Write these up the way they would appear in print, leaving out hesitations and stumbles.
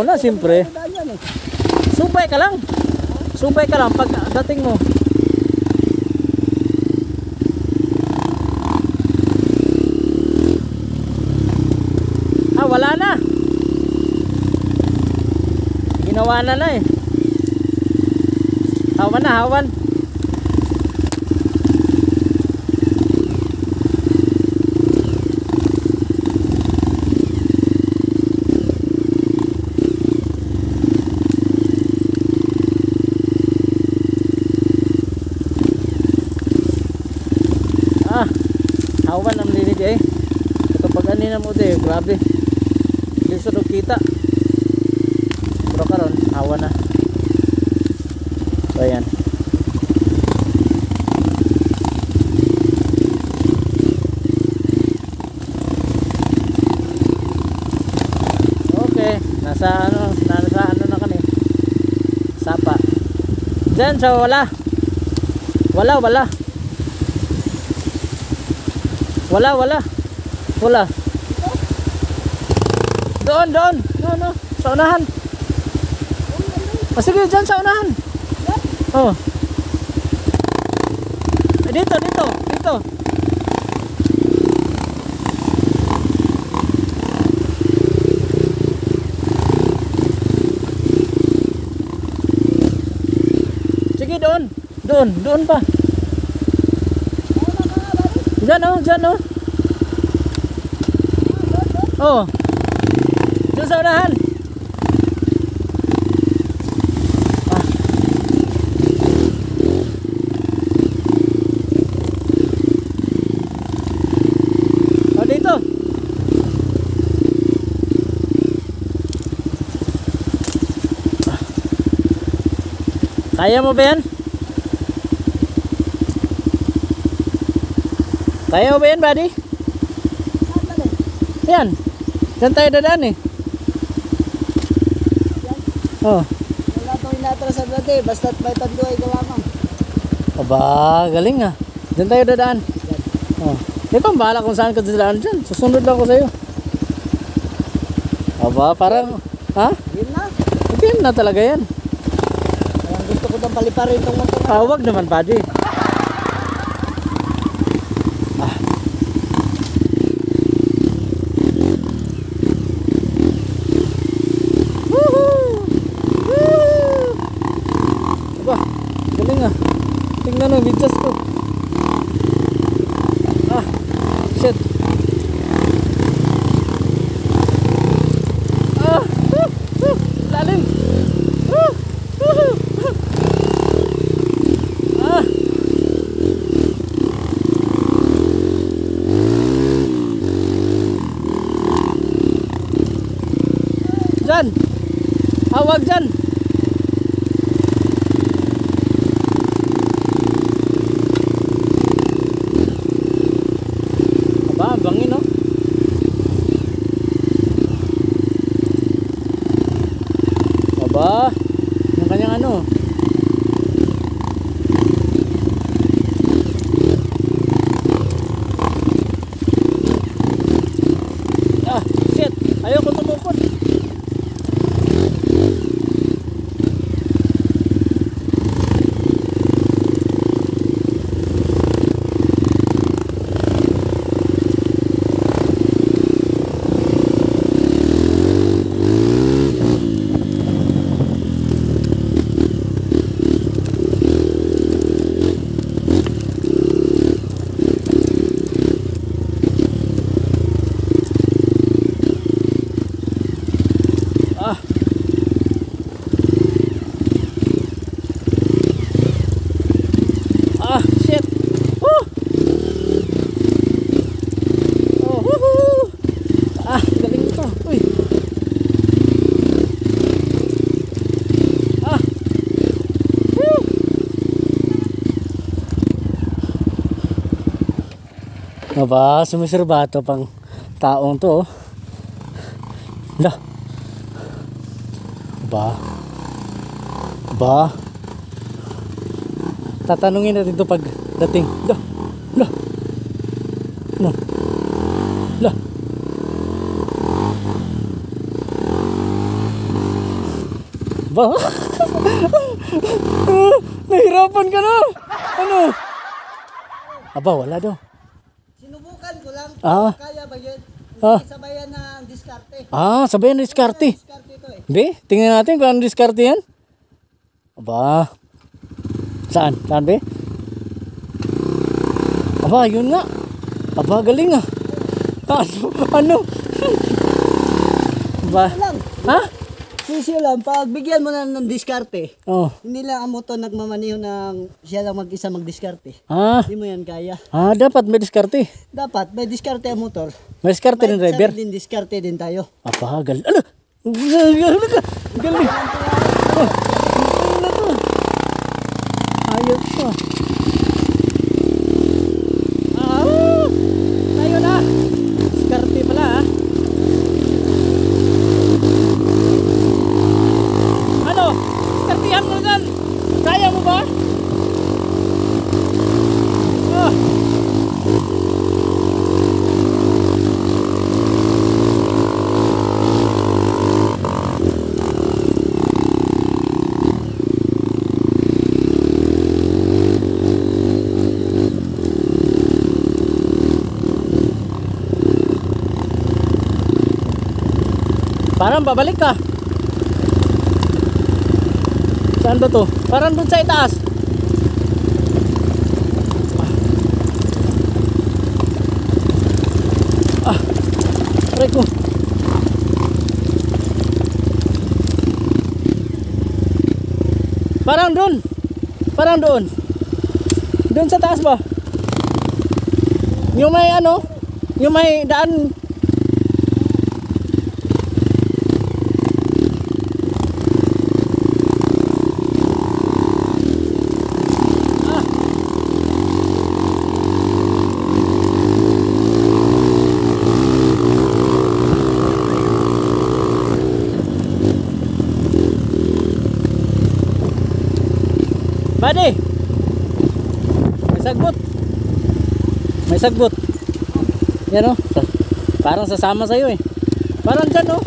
Na siyempre. Sumpay ka lang. Sumpay ka lang pag dating mo. Ah, wala na. Ginawa na eh. Hawan na, hawan. Hawan ang linig eh. Kapag anina mo de, grabe. Hindi sa kita. Pero karon, hawan na. So ayan. Okay, nasa ano na kami. Sapa. Diyan sa wala. Wala. Doon. No. Sa unahan. Sige, dyan sa unahan. Oh. Dito. Sige, doon pa. Dyan oh. Oh. Doon sa unahan. Oh, dito. Kaya mo ba yan? Buddy? Yan. Diyan tayo dadaan eh. Oh. Wala itong inatras sa dati. Basta't may tanduay ka lamang. Aba, galing ah. Diyan tayo dadaan. Oh. Ikaw ang bahala kung saan ka dadaan dyan. Susunod lang ako sa'yo. Aba, parang... Ha? Game na. Game na talaga yan. Parang gusto ko nang paliparin itong motor. Wag naman, buddy. Galing ah. Tingnan mo, bigjas ko. Shit. Lalim. Dyan. Wag dyan. Bangin no? Aba, yung kanyang ano. Shit, ayoko tumukod. Shit. Galing ito. Uy. Aba, sumiserbato pang taong to. Lah. Ba. Tatanungin natin ito pag dating. Lah. Aba. Nahirapan ka na. Ano? Aba, wala daw. Sinubukan ko lang. Ah. Kaya ba yun? Ah. Sabayan na ang diskarte. Sabayan diskarte. Diskarte ito eh. Be, tingnan natin kung ano diskarte yan. Aba. Saan? Saan, be? Aba, yun nga. Aba, galing ah. Ano? Ano? Aba. Lang. Ha? Sisiyo lang, pag bigyan mo na ng diskarte, Oh. hindi lang ang motor nagmamaniho ng siya lang mag-isa magdiskarte. Hindi mo yan kaya. Dapat may diskarte. Dapat, may diskarte ang motor. May diskarte ng driver. Din diskarte din tayo. Aba, galing. Ano? Galing ka. Galing. Oh. Galing na to. Ayos to. Tayo na. Diskarte pala ha. Ano? Diskartihan mo dyan. Kaya mo ba? Ah. Parang babalik ka. Saan ba to? Parang dun sa itaas. Aray ko. Parang dun. Parang doon. Dun sa taas ba? Yung may ano? Yung may daan. Buddy, may sagbot. May sagbot. Yan o. Parang sasama sa'yo eh. Parang dyan o.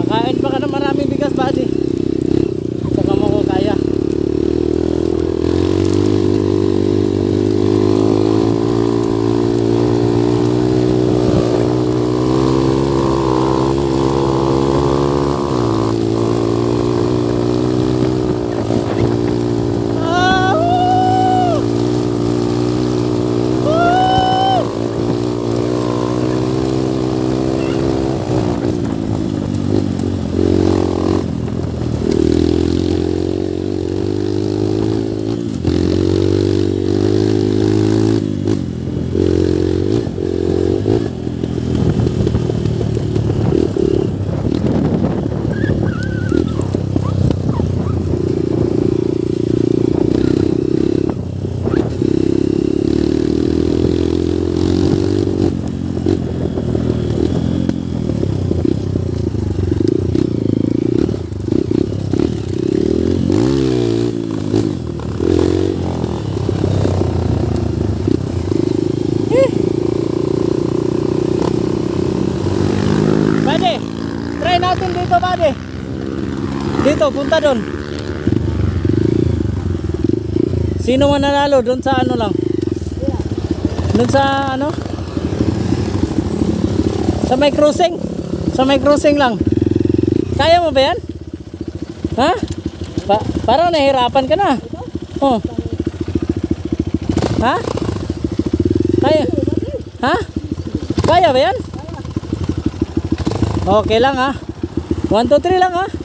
Kain pa ka ng maraming bigas, buddy. Saka mo ko kaya. Buddy, try natin dito, buddy. Dito, punta doon. Sino man nanalo doon sa ano lang? Doon sa ano? Sa may crossing. Sa may crossing lang. Kaya mo ba yan? Ha? Parang nahihirapan ka na. Oh. Ha? Kaya? Ha? Kaya ba yan? Okay lang ha. 1, 2, 3 lang ha. 1,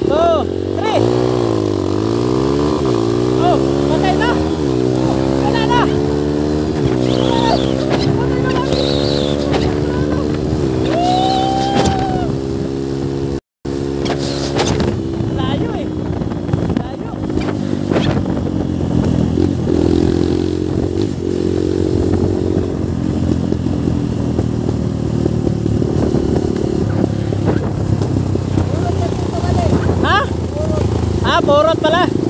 2, 3. Oh, patay na. Wala na. Layo eh. Layo. Ha? Ah, borot pala.